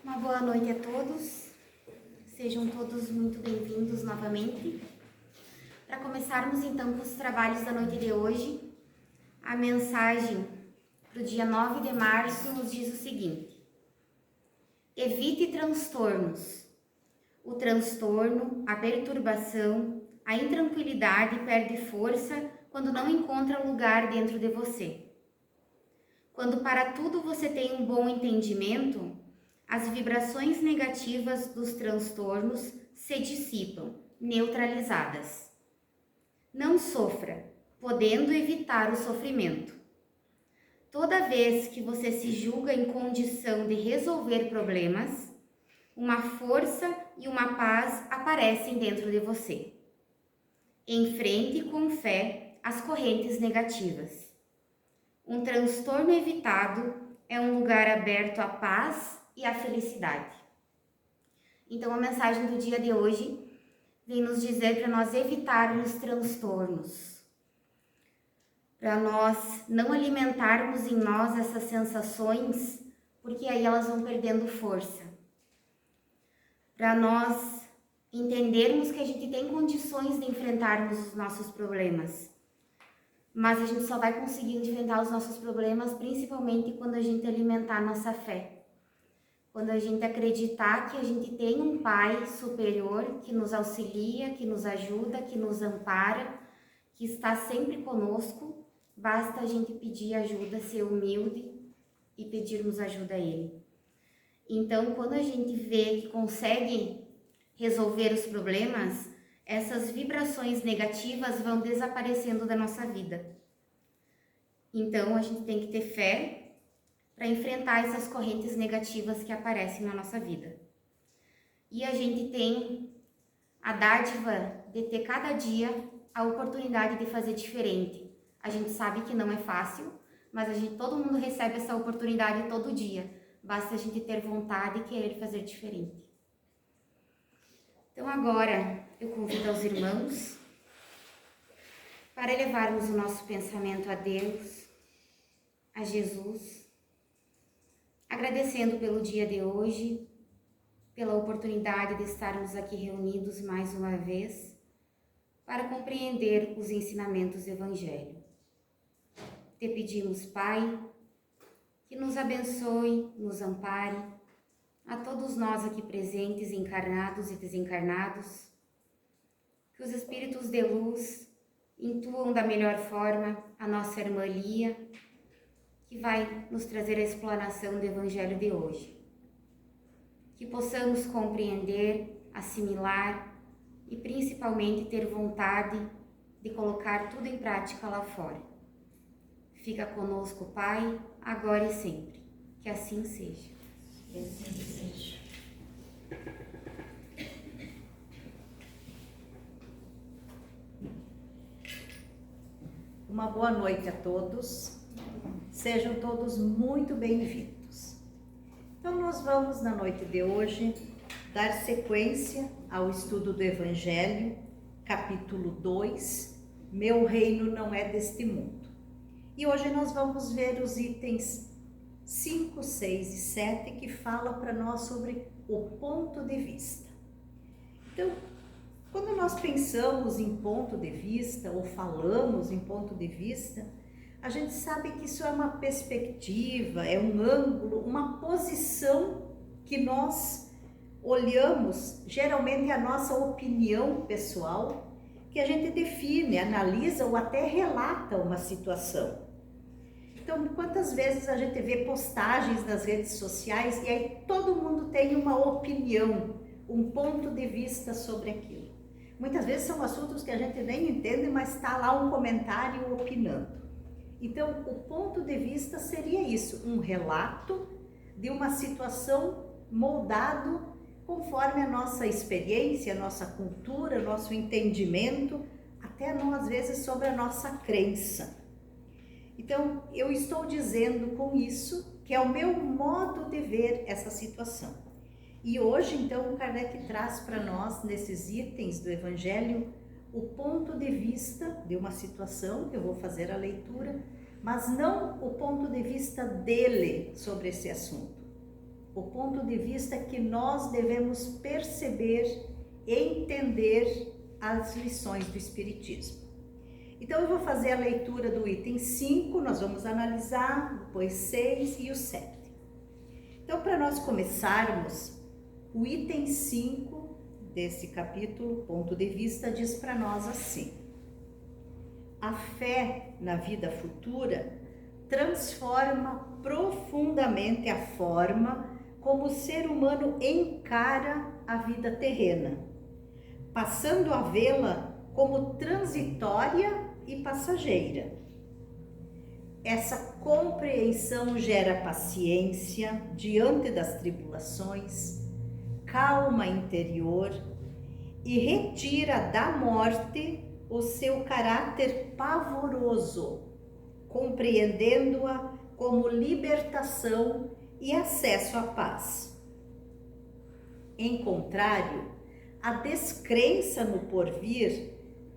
Uma boa noite a todos, sejam todos muito bem-vindos novamente. Para começarmos então com os trabalhos da noite de hoje, a mensagem para o dia 9 de março nos diz o seguinte: evite transtornos. O transtorno, a perturbação, a intranquilidade perde força quando não encontra lugar dentro de você. Quando para tudo você tem um bom entendimento, as vibrações negativas dos transtornos se dissipam, neutralizadas. Não sofra, podendo evitar o sofrimento. Toda vez que você se julga em condição de resolver problemas, uma força e uma paz aparecem dentro de você. Enfrente com fé as correntes negativas. Um transtorno evitado é um lugar aberto à paz e à felicidade. Então a mensagem do dia de hoje vem nos dizer para nós evitarmos transtornos, para nós não alimentarmos em nós essas sensações, porque aí elas vão perdendo força, para nós entendermos que a gente tem condições de enfrentarmos os nossos problemas, mas a gente só vai conseguir enfrentar os nossos problemas principalmente quando a gente alimentar a nossa fé. Quando a gente acreditar que a gente tem um Pai superior que nos auxilia, que nos ajuda, que nos ampara, que está sempre conosco, basta a gente pedir ajuda, ser humilde e pedirmos ajuda a Ele. Então, quando a gente vê que consegue resolver os problemas, essas vibrações negativas vão desaparecendo da nossa vida. Então, a gente tem que ter fé para enfrentar essas correntes negativas que aparecem na nossa vida. E a gente tem a dádiva de ter cada dia a oportunidade de fazer diferente. A gente sabe que não é fácil, mas todo mundo recebe essa oportunidade todo dia. Basta a gente ter vontade e querer fazer diferente. Então agora eu convido aos irmãos para elevarmos o nosso pensamento a Deus, a Jesus, agradecendo pelo dia de hoje, pela oportunidade de estarmos aqui reunidos mais uma vez para compreender os ensinamentos do Evangelho. Te pedimos, Pai, que nos abençoe, nos ampare, a todos nós aqui presentes, encarnados e desencarnados, que os Espíritos de luz intuam da melhor forma a nossa irmã Lia, que vai nos trazer a explanação do Evangelho de hoje. Que possamos compreender, assimilar e principalmente ter vontade de colocar tudo em prática lá fora. Fica conosco, Pai, agora e sempre. Que assim seja. Que assim seja. Uma boa noite a todos. Sejam todos muito bem-vindos. Então, nós vamos, na noite de hoje, dar sequência ao estudo do Evangelho, capítulo 2, Meu reino não é deste mundo. E hoje nós vamos ver os itens 5, 6 e 7, que falam para nós sobre o ponto de vista. Então, quando nós pensamos em ponto de vista, ou falamos em ponto de vista, a gente sabe que isso é uma perspectiva, é um ângulo, uma posição que nós olhamos, geralmente a nossa opinião pessoal, que a gente define, analisa ou até relata uma situação. Então, quantas vezes a gente vê postagens nas redes sociais e aí todo mundo tem uma opinião, um ponto de vista sobre aquilo. Muitas vezes são assuntos que a gente nem entende, mas está lá um comentário opinando. Então, o ponto de vista seria isso, um relato de uma situação moldado conforme a nossa experiência, a nossa cultura, nosso entendimento, até não, às vezes sobre a nossa crença. Então, eu estou dizendo com isso que é o meu modo de ver essa situação. E hoje, então, o Kardec traz para nós, nesses itens do Evangelho, o ponto de vista de uma situação, que eu vou fazer a leitura, mas não o ponto de vista dele sobre esse assunto. o ponto de vista que nós devemos perceber e entender as lições do Espiritismo. Então eu vou fazer a leitura do item 5, nós vamos analisar, depois 6 e o 7. Então, para nós começarmos, o item 5 desse capítulo, ponto de vista, diz para nós assim: a fé na vida futura transforma profundamente a forma como o ser humano encara a vida terrena, passando a vê-la como transitória e passageira. Essa compreensão gera paciência diante das tribulações, calma interior e retira da morte o seu caráter pavoroso, compreendendo-a como libertação e acesso à paz. Em contrário, a descrença no porvir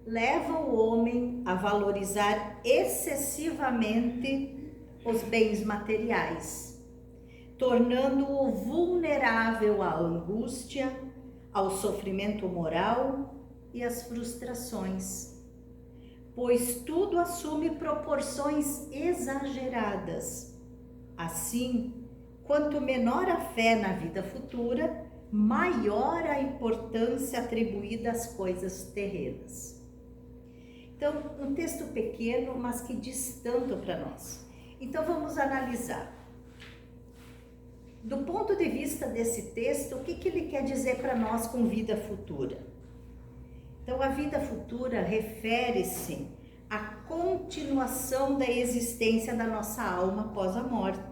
leva o homem a valorizar excessivamente os bens materiais, tornando-o vulnerável à angústia, ao sofrimento moral e às frustrações, pois tudo assume proporções exageradas. Assim, quanto menor a fé na vida futura, maior a importância atribuída às coisas terrenas. Então, um texto pequeno, mas que diz tanto para nós. Então, vamos analisar. Do ponto de vista desse texto, o que ele quer dizer para nós com vida futura? Então, a vida futura refere-se à continuação da existência da nossa alma após a morte.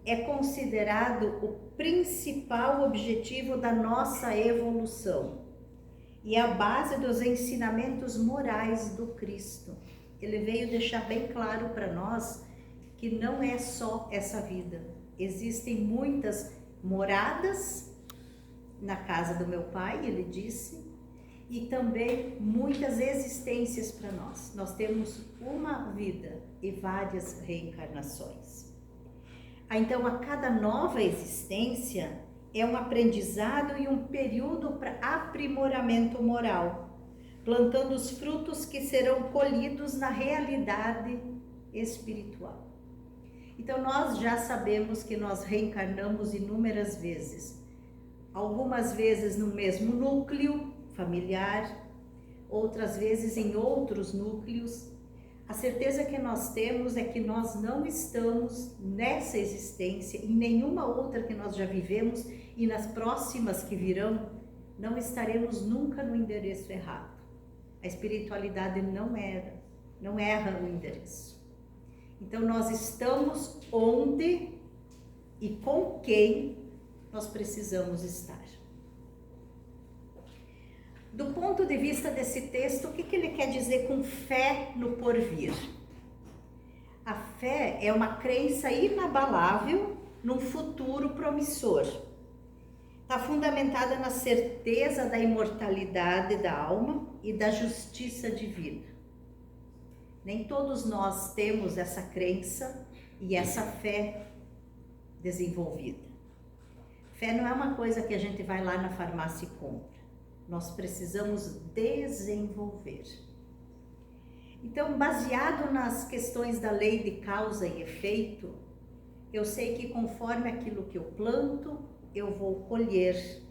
É considerado o principal objetivo da nossa evolução e a base dos ensinamentos morais do Cristo. Ele veio deixar bem claro para nós que não é só essa vida. Existem muitas moradas na casa do meu Pai, ele disse, e também muitas existências para nós. Nós temos uma vida e várias reencarnações. Então, a cada nova existência é um aprendizado e um período para aprimoramento moral, plantando os frutos que serão colhidos na realidade espiritual. Então, nós já sabemos que nós reencarnamos inúmeras vezes, algumas vezes no mesmo núcleo familiar, outras vezes em outros núcleos. A certeza que nós temos é que nós não estamos nessa existência, em nenhuma outra que nós já vivemos e nas próximas que virão, não estaremos nunca no endereço errado. A espiritualidade não erra o endereço. Então nós estamos onde e com quem nós precisamos estar. Do ponto de vista desse texto, o que ele quer dizer com fé no porvir? A fé é uma crença inabalável num futuro promissor. Está fundamentada na certeza da imortalidade da alma e da justiça divina. Nem todos nós temos essa crença e essa fé desenvolvida. Fé não é uma coisa que a gente vai lá na farmácia e compra. Nós precisamos desenvolver. Então, baseado nas questões da lei de causa e efeito, eu sei que conforme aquilo que eu planto, eu vou colher.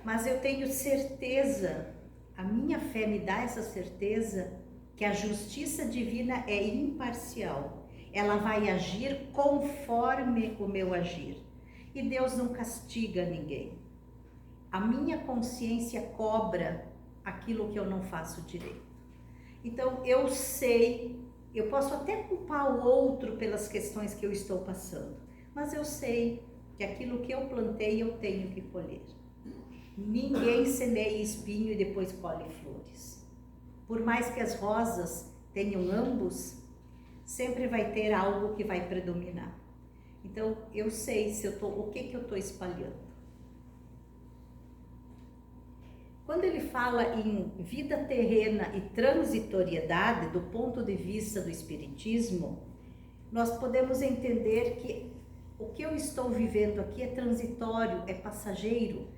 Mas eu tenho certeza, a minha fé me dá essa certeza, que a justiça divina é imparcial. Ela vai agir conforme o meu agir. E Deus não castiga ninguém. A minha consciência cobra aquilo que eu não faço direito. Então eu sei, eu posso até culpar o outro pelas questões que eu estou passando, mas eu sei que aquilo que eu plantei eu tenho que colher. Ninguém semeia espinho e depois colhe flores. Por mais que as rosas tenham ambos, sempre vai ter algo que vai predominar. Então eu sei se o que eu estou espalhando. Quando ele fala em vida terrena e transitoriedade, do ponto de vista do Espiritismo, nós podemos entender que O que eu estou vivendo aqui é transitório, é passageiro.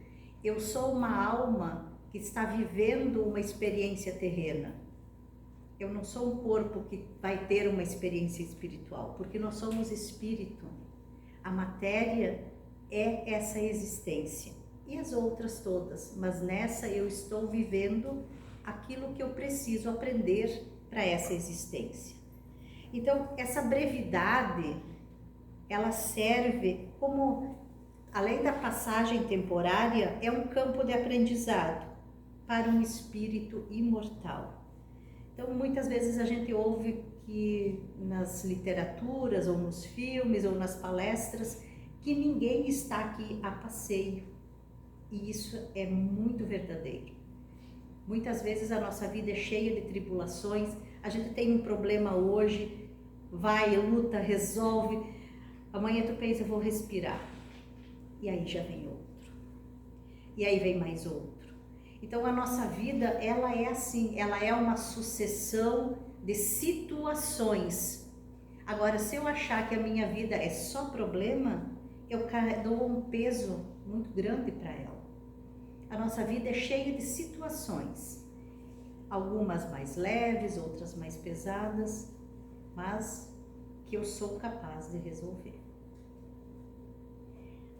Eu sou uma alma que está vivendo uma experiência terrena. Eu não sou um corpo que vai ter uma experiência espiritual, porque nós somos espírito. A matéria é essa existência e as outras todas, mas nessa eu estou vivendo aquilo que eu preciso aprender para essa existência. Então, essa brevidade, ela serve como, além da passagem temporária, é um campo de aprendizado para um espírito imortal. Então, muitas vezes a gente ouve que nas literaturas, ou nos filmes, ou nas palestras, que ninguém está aqui a passeio. E isso é muito verdadeiro. Muitas vezes a nossa vida é cheia de tribulações, a gente tem um problema hoje, vai, luta, resolve, amanhã tu pensa, eu vou respirar. E aí já vem outro. E aí vem mais outro. Então a nossa vida, ela é assim, ela é uma sucessão de situações. Agora, se eu achar que a minha vida é só problema, eu dou um peso muito grande para ela. A nossa vida é cheia de situações, algumas mais leves, outras mais pesadas, mas que eu sou capaz de resolver.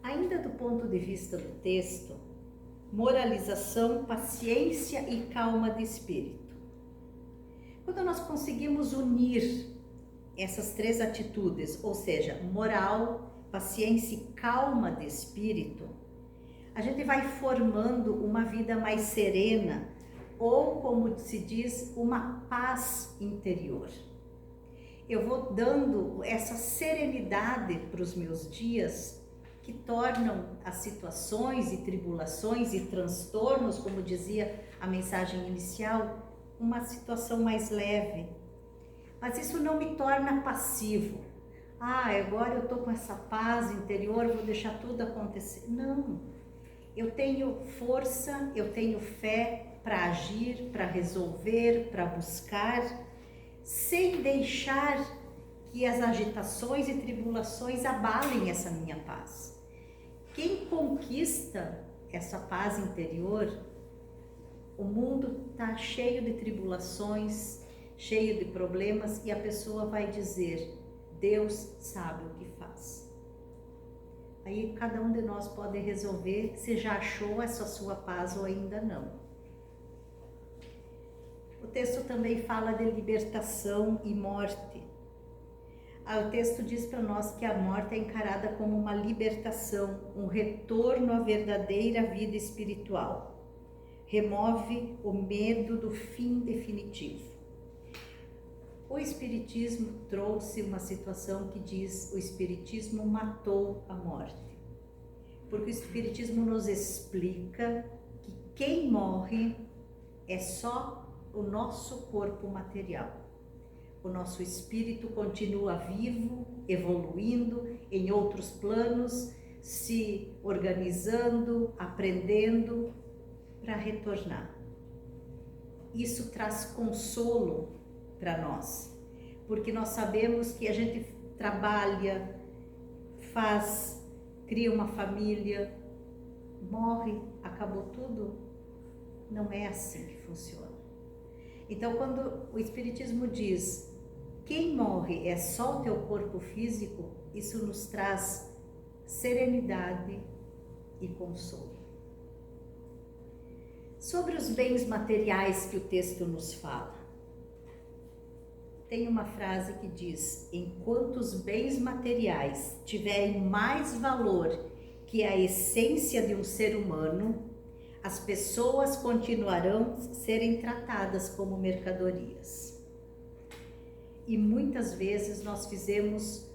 Ainda do ponto de vista do texto, moralização, paciência e calma de espírito. Quando nós conseguimos unir essas três atitudes, ou seja, moral, paciência e calma de espírito, a gente vai formando uma vida mais serena, ou como se diz, uma paz interior. Eu vou dando essa serenidade para os meus dias, que tornam as situações e tribulações e transtornos, como dizia a mensagem inicial, uma situação mais leve. Mas isso não me torna passivo. Agora eu estou com essa paz interior, vou deixar tudo acontecer. Não. Eu tenho força, eu tenho fé para agir, para resolver, para buscar, sem deixar que as agitações e tribulações abalem essa minha paz. Quem conquista essa paz interior, o mundo está cheio de tribulações, cheio de problemas, e a pessoa vai dizer, Deus sabe o que faz. Aí cada um de nós pode resolver se já achou essa sua paz ou ainda não. O texto também fala de libertação e morte. O texto diz para nós que a morte é encarada como uma libertação, um retorno à verdadeira vida espiritual. Remove o medo do fim definitivo. O Espiritismo trouxe uma situação que diz: o Espiritismo matou a morte. Porque o Espiritismo nos explica que quem morre é só o nosso corpo material. O nosso espírito continua vivo, evoluindo em outros planos, se organizando, aprendendo para retornar. Isso traz consolo para nós, porque nós sabemos que a gente trabalha, cria uma família, morre, acabou tudo. Não é assim que funciona. Então, quando o Espiritismo diz quem morre é só o teu corpo físico, isso nos traz serenidade e consolo. Sobre os bens materiais que o texto nos fala, tem uma frase que diz: enquanto os bens materiais tiverem mais valor que a essência de um ser humano, as pessoas continuarão serem tratadas como mercadorias. E muitas vezes nós fizemos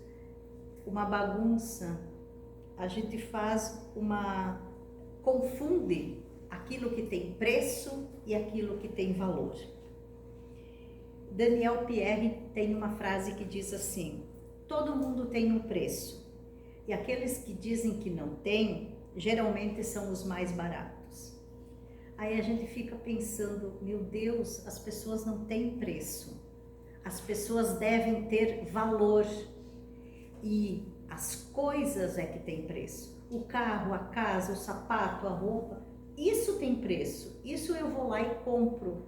uma bagunça, a gente confunde aquilo que tem preço e aquilo que tem valor. Daniel Pierre tem uma frase que diz assim: todo mundo tem um preço, e aqueles que dizem que não tem, geralmente são os mais baratos. Aí a gente fica pensando, meu Deus, as pessoas não têm preço, as pessoas devem ter valor, e As coisas é que tem preço. O carro, a casa, o sapato, a roupa, isso tem preço. Isso eu vou lá e compro.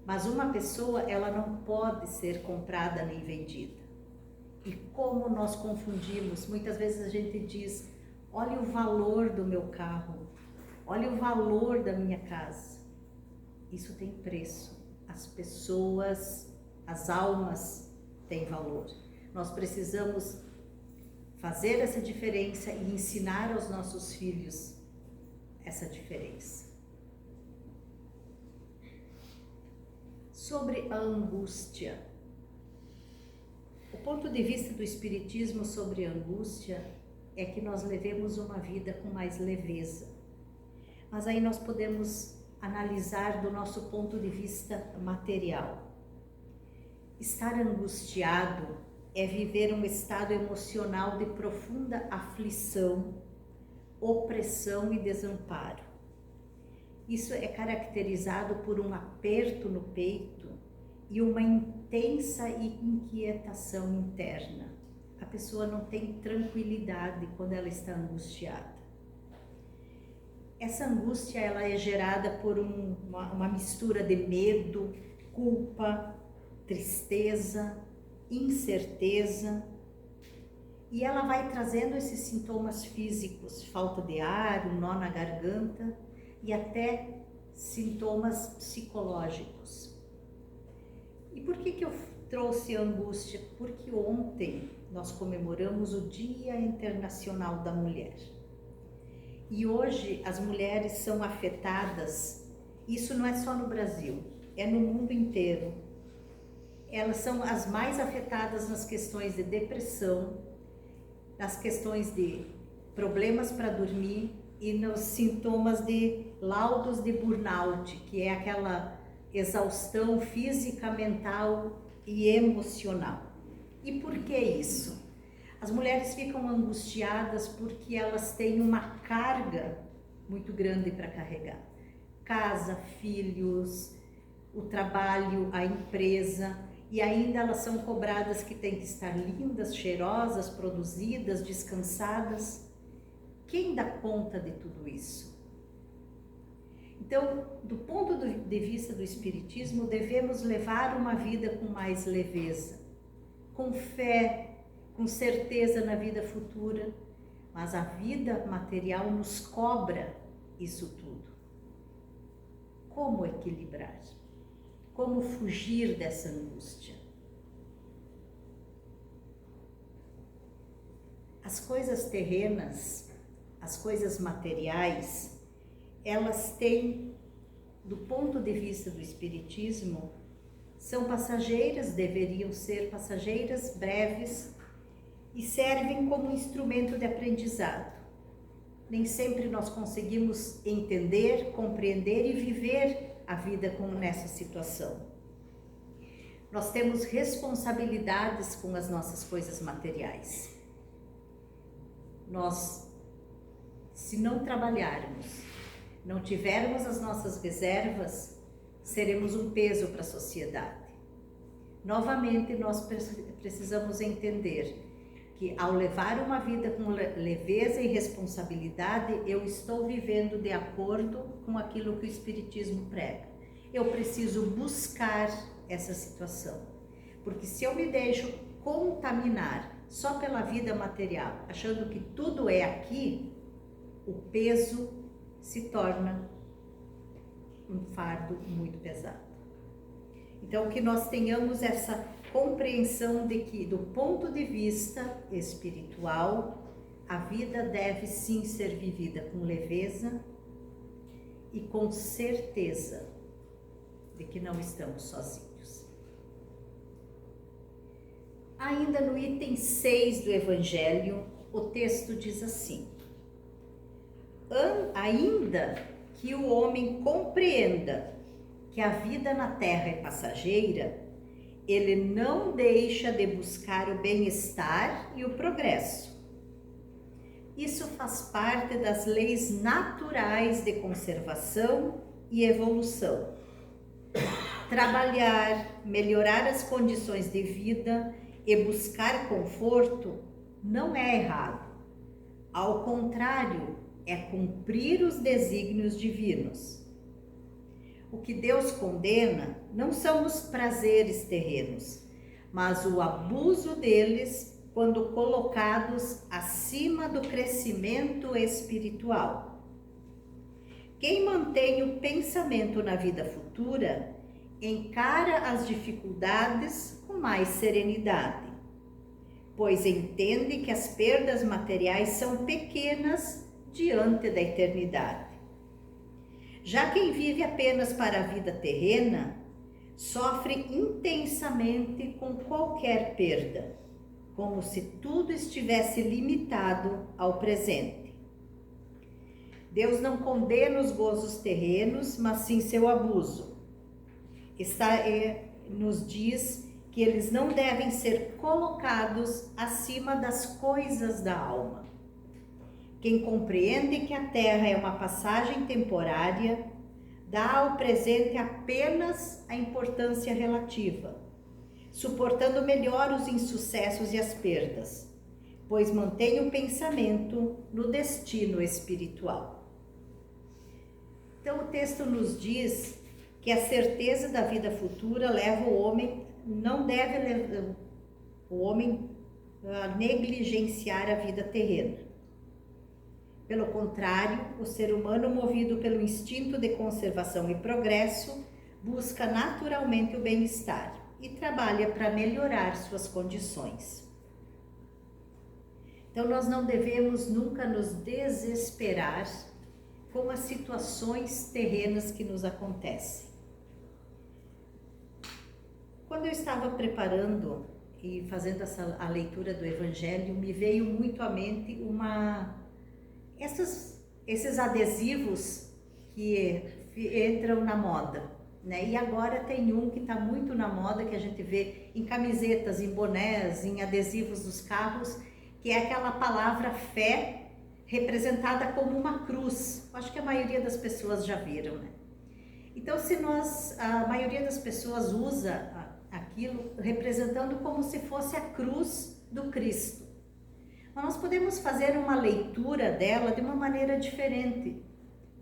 Mas uma pessoa, ela não pode ser comprada nem vendida. E como nós confundimos, muitas vezes a gente diz, olha o valor do meu carro, olha o valor da minha casa. Isso tem preço. As pessoas, as almas têm valor. Nós precisamos fazer essa diferença e ensinar aos nossos filhos essa diferença. Sobre a angústia. O ponto de vista do Espiritismo sobre a angústia é que nós levemos uma vida com mais leveza. Mas aí nós podemos analisar do nosso ponto de vista material. Estar angustiado é viver um estado emocional de profunda aflição, opressão e desamparo. Isso é caracterizado por um aperto no peito e uma intensa inquietação interna. A pessoa não tem tranquilidade quando ela está angustiada. Essa angústia ela é gerada por uma mistura de medo, culpa, tristeza, incerteza, e ela vai trazendo esses sintomas físicos, falta de ar, um nó na garganta e até sintomas psicológicos. E por que eu trouxe a angústia? Porque ontem nós comemoramos o Dia Internacional da Mulher. E hoje as mulheres são afetadas, isso não é só no Brasil, é no mundo inteiro. Elas são as mais afetadas nas questões de depressão, nas questões de problemas para dormir e nos sintomas de laudos de burnout, que é aquela exaustão física, mental e emocional. E por que isso? As mulheres ficam angustiadas porque elas têm uma carga muito grande para carregar. Casa, filhos, o trabalho, a empresa, e ainda elas são cobradas que têm que estar lindas, cheirosas, produzidas, descansadas. Quem dá conta de tudo isso? Então, do ponto de vista do Espiritismo, devemos levar uma vida com mais leveza, com fé, com certeza na vida futura, mas a vida material nos cobra isso tudo. Como equilibrar? Como fugir dessa angústia? As coisas terrenas, as coisas materiais, elas têm, do ponto de vista do Espiritismo, são passageiras, deveriam ser passageiras, breves, e servem como instrumento de aprendizado. Nem sempre nós conseguimos entender, compreender e viver a vida nessa situação. Nós temos responsabilidades com as nossas coisas materiais. Nós, se não trabalharmos, não tivermos as nossas reservas, seremos um peso para a sociedade. Novamente, nós precisamos entender que ao levar uma vida com leveza e responsabilidade, eu estou vivendo de acordo com aquilo que o Espiritismo prega. Eu preciso buscar essa situação, porque se eu me deixo contaminar só pela vida material, achando que tudo é aqui, o peso se torna um fardo muito pesado. Então, que nós tenhamos essa compreensão de que, do ponto de vista espiritual, a vida deve sim ser vivida com leveza e com certeza de que não estamos sozinhos. Ainda no item 6 do Evangelho, o texto diz assim: ainda que o homem compreenda que a vida na terra é passageira, ele não deixa de buscar o bem-estar e o progresso. Isso faz parte das leis naturais de conservação e evolução. Trabalhar, melhorar as condições de vida e buscar conforto não é errado. Ao contrário, é cumprir os desígnios divinos. O que Deus condena não são os prazeres terrenos, mas o abuso deles quando colocados acima do crescimento espiritual. Quem mantém o pensamento na vida futura encara as dificuldades com mais serenidade, pois entende que as perdas materiais são pequenas diante da eternidade. Já quem vive apenas para a vida terrena, sofre intensamente com qualquer perda, como se tudo estivesse limitado ao presente. Deus não condena os gozos terrenos, mas sim seu abuso. Nos diz que eles não devem ser colocados acima das coisas da alma. Quem compreende que a terra é uma passagem temporária, dá ao presente apenas a importância relativa, suportando melhor os insucessos e as perdas, pois mantém o pensamento no destino espiritual. Então o texto nos diz que a certeza da vida futura leva o homem, não deve levar o homem a negligenciar a vida terrena. Pelo contrário, o ser humano, movido pelo instinto de conservação e progresso, busca naturalmente o bem-estar e trabalha para melhorar suas condições. Então, nós não devemos nunca nos desesperar com as situações terrenas que nos acontecem. Quando eu estava preparando e fazendo a leitura do Evangelho, me veio muito à mente esses adesivos que entram na moda, né? E agora tem um que está muito na moda, que a gente vê em camisetas, em bonés, em adesivos dos carros, que é aquela palavra fé representada como uma cruz. Acho que a maioria das pessoas já viram, né? Então, a maioria das pessoas usa aquilo representando como se fosse a cruz do Cristo. Nós podemos fazer uma leitura dela de uma maneira diferente.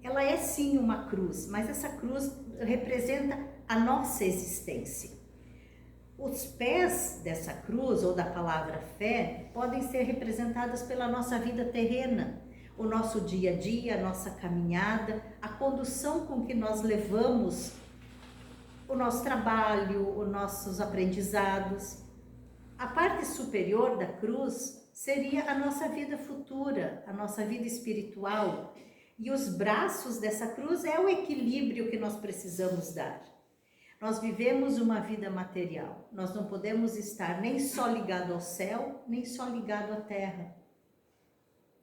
Ela é sim uma cruz, mas essa cruz representa a nossa existência. Os pés dessa cruz, ou da palavra fé, podem ser representados pela nossa vida terrena, o nosso dia a dia, a nossa caminhada, a condução com que nós levamos o nosso trabalho, os nossos aprendizados. A parte superior da cruz seria a nossa vida futura, a nossa vida espiritual. E os braços dessa cruz é o equilíbrio que nós precisamos dar. Nós vivemos uma vida material. Nós não podemos estar nem só ligado ao céu, nem só ligado à terra.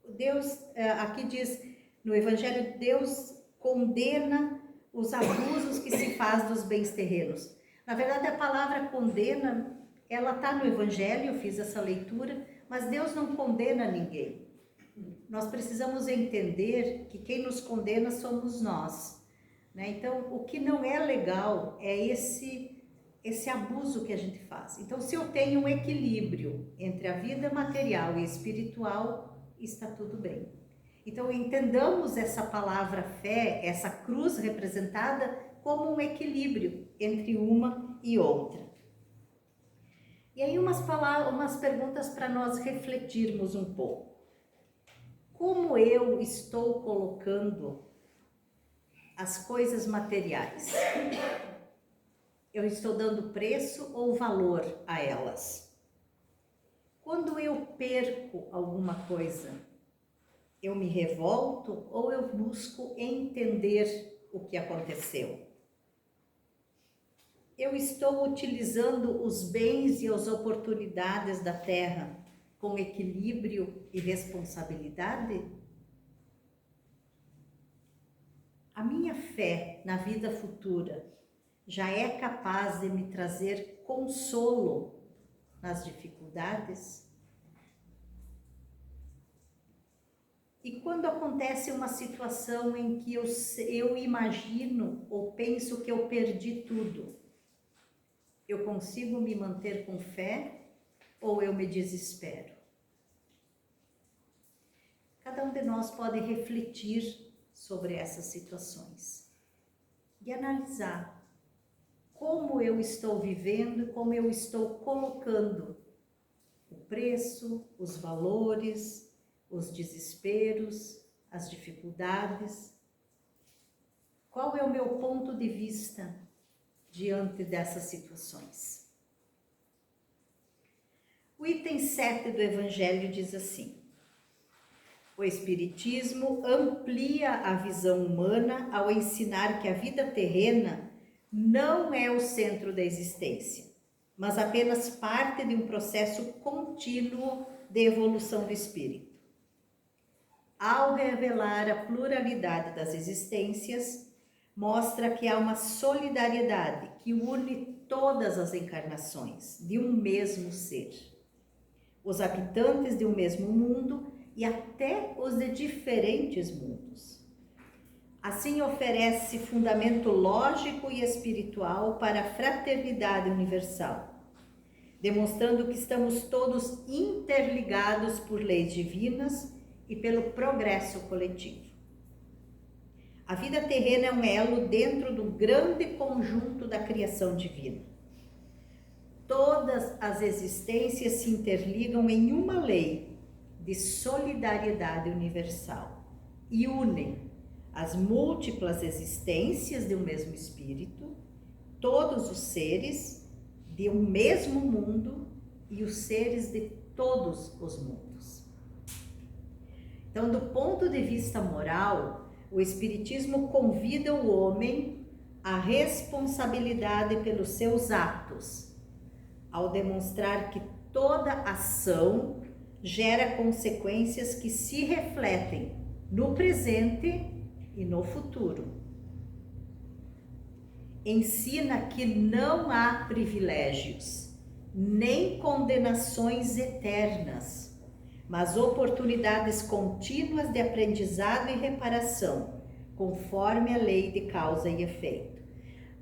Deus, aqui diz no Evangelho, Deus condena os abusos que se faz dos bens terrenos. Na verdade, a palavra condena, ela está no Evangelho, eu fiz essa leitura, mas Deus não condena ninguém. Nós precisamos entender que quem nos condena somos nós, né? Então, o que não é legal é esse abuso que a gente faz. Então, se eu tenho um equilíbrio entre a vida material e espiritual, está tudo bem. Então, entendamos essa palavra fé, essa cruz representada, como um equilíbrio entre uma e outra. E aí umas perguntas para nós refletirmos um pouco. Como eu estou colocando as coisas materiais? Eu estou dando preço ou valor a elas? Quando eu perco alguma coisa, eu me revolto ou eu busco entender o que aconteceu? Eu estou utilizando os bens e as oportunidades da terra com equilíbrio e responsabilidade? A minha fé na vida futura já é capaz de me trazer consolo nas dificuldades? E quando acontece uma situação em que eu imagino ou penso que eu perdi tudo, eu consigo me manter com fé ou eu me desespero? cada um de nós pode refletir sobre essas situações e analisar como eu estou vivendo, como eu estou colocando o preço, os valores, os desesperos, as dificuldades. Qual é o meu ponto de vista diante dessas situações? O item 7 do Evangelho diz assim: o Espiritismo amplia a visão humana ao ensinar que a vida terrena não é o centro da existência, mas apenas parte de um processo contínuo de evolução do espírito. Ao revelar a pluralidade das existências, mostra que há uma solidariedade que une todas as encarnações de um mesmo ser, os habitantes de um mesmo mundo e até os de diferentes mundos. Assim, oferece fundamento lógico e espiritual para a fraternidade universal, demonstrando que estamos todos interligados por leis divinas e pelo progresso coletivo. A vida terrena é um elo dentro do grande conjunto da criação divina. Todas as existências se interligam em uma lei de solidariedade universal e unem as múltiplas existências de um mesmo espírito, todos os seres de um mesmo mundo e os seres de todos os mundos. Então, do ponto de vista moral, o Espiritismo convida o homem à responsabilidade pelos seus atos, ao demonstrar que toda ação gera consequências que se refletem no presente e no futuro. Ensina que não há privilégios, nem condenações eternas, mas oportunidades contínuas de aprendizado e reparação, conforme a lei de causa e efeito.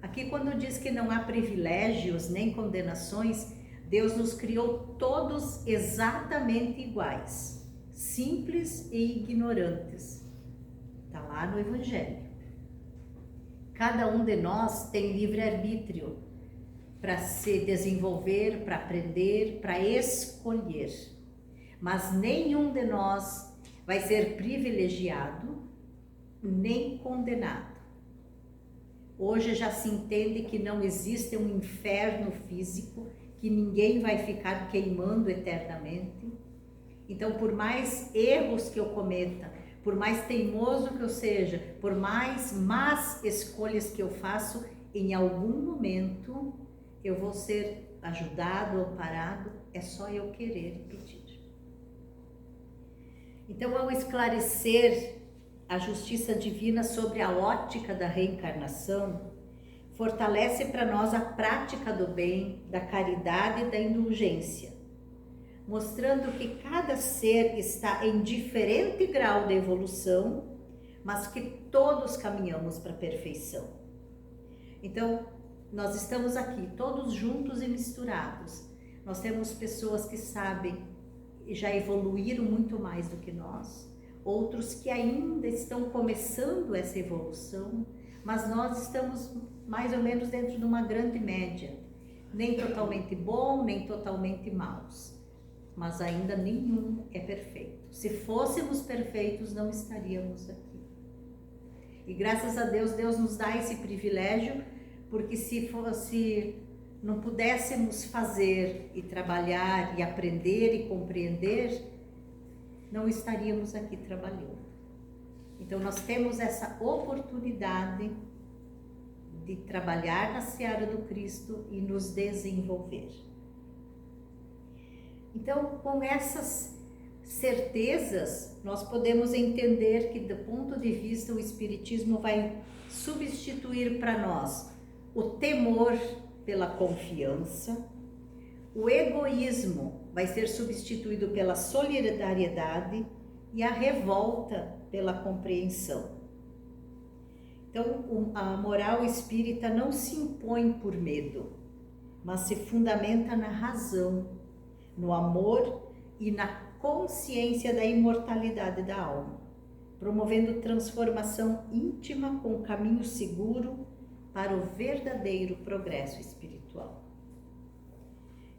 Aqui, quando diz que não há privilégios nem condenações, Deus nos criou todos exatamente iguais, simples e ignorantes. Está lá no Evangelho. Cada um de nós tem livre-arbítrio para se desenvolver, para aprender, para escolher. Mas nenhum de nós vai ser privilegiado nem condenado. Hoje já se entende que não existe um inferno físico, que ninguém vai ficar queimando eternamente. Então, por mais erros que eu cometa, por mais teimoso que eu seja, por mais más escolhas que eu faço, em algum momento eu vou ser ajudado ou parado, é só eu querer e pedir. Então, ao esclarecer a justiça divina sobre a ótica da reencarnação, fortalece para nós a prática do bem, da caridade e da indulgência, mostrando que cada ser está em diferente grau de evolução, mas que todos caminhamos para a perfeição. Então, nós estamos aqui todos juntos e misturados. Nós temos pessoas que sabem e já evoluíram muito mais do que nós, outros que ainda estão começando essa evolução, mas nós estamos mais ou menos dentro de uma grande média, nem totalmente bom, nem totalmente maus, mas ainda nenhum é perfeito. Se fôssemos perfeitos, não estaríamos aqui. E graças a Deus, Deus nos dá esse privilégio, porque se não pudéssemos fazer e trabalhar e aprender e compreender, não estaríamos aqui trabalhando. Então nós temos essa oportunidade de trabalhar na seara do Cristo e nos desenvolver. Então, com essas certezas, nós podemos entender que, do ponto de vista, o Espiritismo vai substituir para nós o temor pela confiança, o egoísmo vai ser substituído pela solidariedade e a revolta pela compreensão. Então, a moral espírita não se impõe por medo, mas se fundamenta na razão, no amor e na consciência da imortalidade da alma, promovendo transformação íntima com caminho seguro para o verdadeiro progresso espiritual.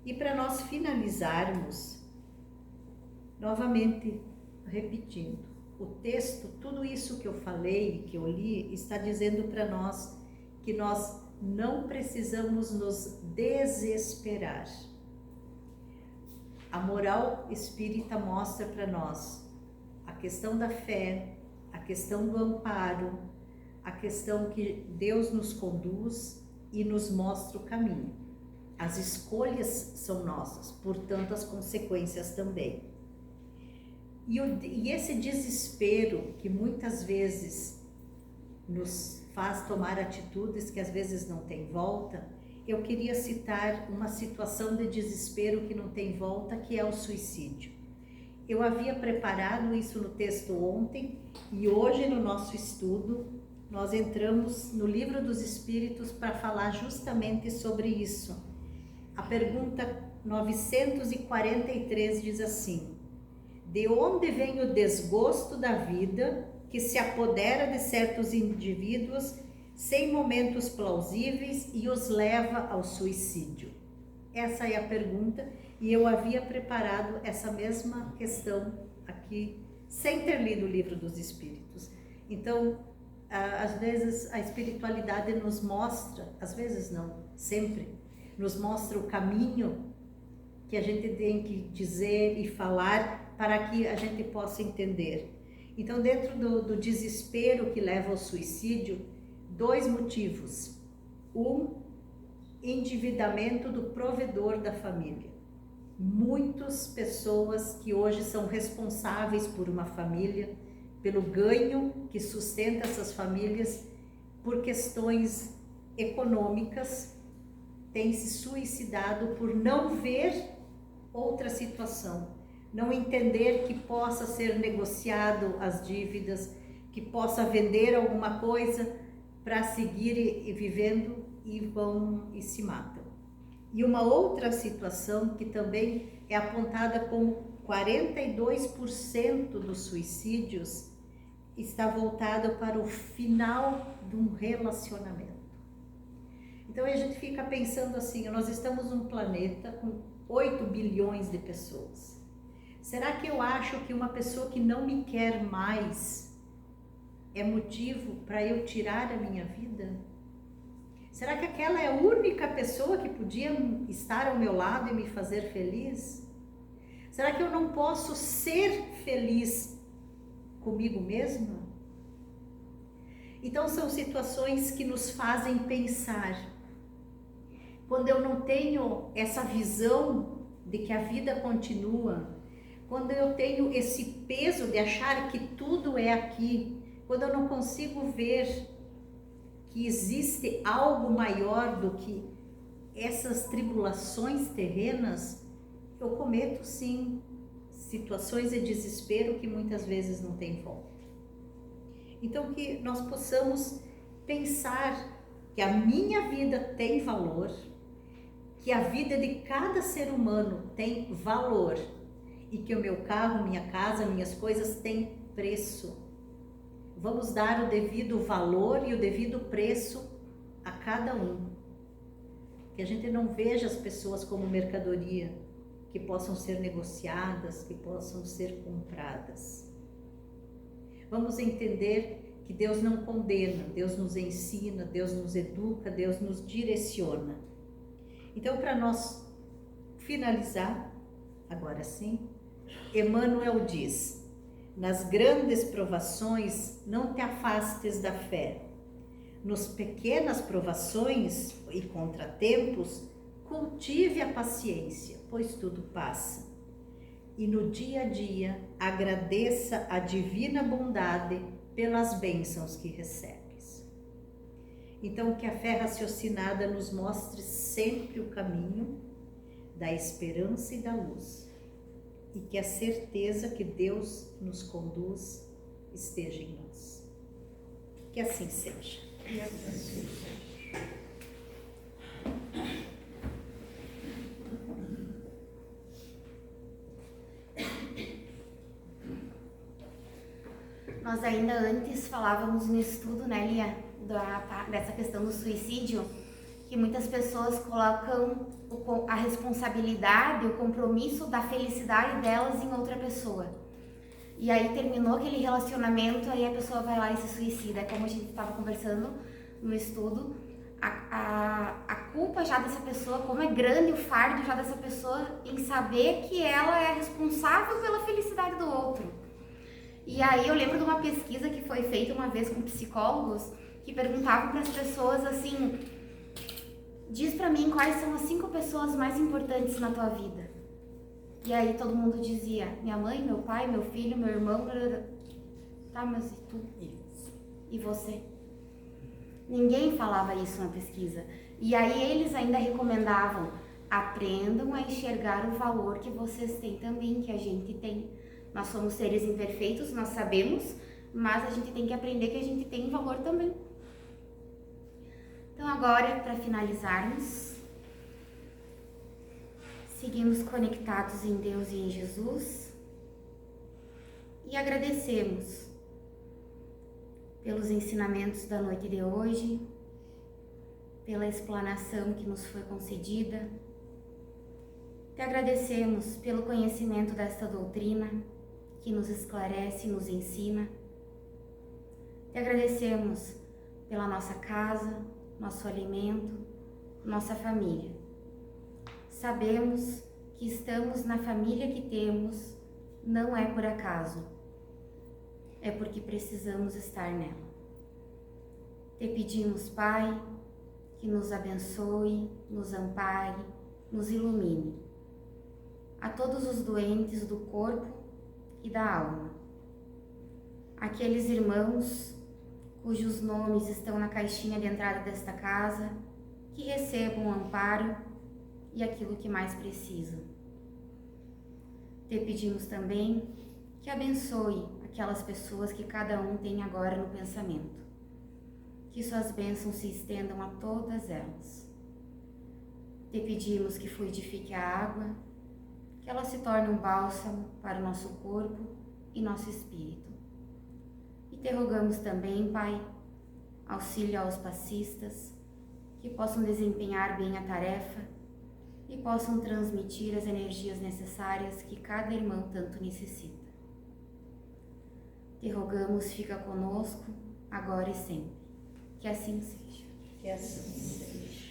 E para nós finalizarmos, novamente repetindo, o texto, tudo isso que eu falei, que eu li, está dizendo para nós que nós não precisamos nos desesperar. A moral espírita mostra para nós a questão da fé, a questão do amparo, a questão que Deus nos conduz e nos mostra o caminho. As escolhas são nossas, portanto as consequências também. E esse desespero que muitas vezes nos faz tomar atitudes que às vezes não tem volta, eu queria citar uma situação de desespero que não tem volta, que é o suicídio. Eu havia preparado isso no texto ontem e hoje no nosso estudo nós entramos no Livro dos Espíritos para falar justamente sobre isso. A pergunta 943 diz assim: de onde vem o desgosto da vida que se apodera de certos indivíduos sem momentos plausíveis e os leva ao suicídio? Essa é a pergunta, e eu havia preparado essa mesma questão aqui, sem ter lido o Livro dos Espíritos. Então, às vezes a espiritualidade nos mostra, às vezes não, sempre, nos mostra o caminho que a gente tem que dizer e falar para que a gente possa entender. Então, dentro do desespero que leva ao suicídio, 2 motivos. Endividamento do provedor da família. Muitas pessoas que hoje são responsáveis por uma família, pelo ganho que sustenta essas famílias, por questões econômicas, têm se suicidado por não ver outra situação, não entender que possa ser negociado as dívidas, que possa vender alguma coisa para seguir vivendo, e vão e se matam. E uma outra situação que também é apontada como 42% dos suicídios está voltado para o final de um relacionamento. Então a gente fica pensando assim, nós estamos num planeta com 8 bilhões de pessoas. Será que eu acho que uma pessoa que não me quer mais é motivo para eu tirar a minha vida? Será que aquela é a única pessoa que podia estar ao meu lado e me fazer feliz? Será que eu não posso ser feliz comigo mesma? Então são situações que nos fazem pensar. Quando eu não tenho essa visão de que a vida continua, quando eu tenho esse peso de achar que tudo é aqui, quando eu não consigo ver que existe algo maior do que essas tribulações terrenas, eu cometo sim situações de desespero que muitas vezes não tem volta. Então que nós possamos pensar que a minha vida tem valor, que a vida de cada ser humano tem valor e que o meu carro, minha casa, minhas coisas têm preço. Vamos dar o devido valor e o devido preço a cada um. Que a gente não veja as pessoas como mercadoria, que possam ser negociadas, que possam ser compradas. Vamos entender que Deus não condena, Deus nos ensina, Deus nos educa, Deus nos direciona. Então, para nós finalizar, agora sim, Emmanuel diz: nas grandes provações, não te afastes da fé. Nos pequenas provações e contratempos, cultive a paciência, pois tudo passa. E no dia a dia, agradeça a divina bondade pelas bênçãos que recebes. Então, que a fé raciocinada nos mostre sempre o caminho da esperança e da luz. E que a certeza que Deus nos conduz esteja em nós. Que assim seja. E assim seja. Nós ainda antes falávamos no estudo, né, Lia, dessa questão do suicídio, que muitas pessoas colocam a responsabilidade, o compromisso da felicidade delas em outra pessoa. E aí terminou aquele relacionamento, aí a pessoa vai lá e se suicida. É como a gente estava conversando no estudo, a culpa já dessa pessoa, como é grande o fardo já dessa pessoa em saber que ela é responsável pela felicidade do outro. E aí eu lembro de uma pesquisa que foi feita uma vez com psicólogos, que perguntavam para as pessoas assim, diz pra mim quais são as 5 pessoas mais importantes na tua vida. E aí todo mundo dizia, minha mãe, meu pai, meu filho, meu irmão. Tá, mas e tu? E você? Ninguém falava isso na pesquisa. E aí eles ainda recomendavam, aprendam a enxergar o valor que vocês têm também, que a gente tem. Nós somos seres imperfeitos, nós sabemos, mas a gente tem que aprender que a gente tem valor também. Então agora, para finalizarmos, seguimos conectados em Deus e em Jesus e agradecemos pelos ensinamentos da noite de hoje, pela explanação que nos foi concedida. Te agradecemos pelo conhecimento desta doutrina que nos esclarece e nos ensina. Te agradecemos pela nossa casa, nosso alimento, nossa família. Sabemos que estamos na família que temos, não é por acaso, é porque precisamos estar nela. Te pedimos, Pai, que nos abençoe, nos ampare, nos ilumine. A todos os doentes do corpo e da alma. Aqueles irmãos cujos nomes estão na caixinha de entrada desta casa, que recebam o amparo e aquilo que mais precisam. Te pedimos também que abençoe aquelas pessoas que cada um tem agora no pensamento. Que suas bênçãos se estendam a todas elas. Te pedimos que fluidifique a água, que ela se torne um bálsamo para o nosso corpo e nosso espírito. E te rogamos também, Pai, auxílio aos passistas, que possam desempenhar bem a tarefa e possam transmitir as energias necessárias que cada irmão tanto necessita. Te rogamos, fica conosco, agora e sempre. Que assim seja. Que assim seja.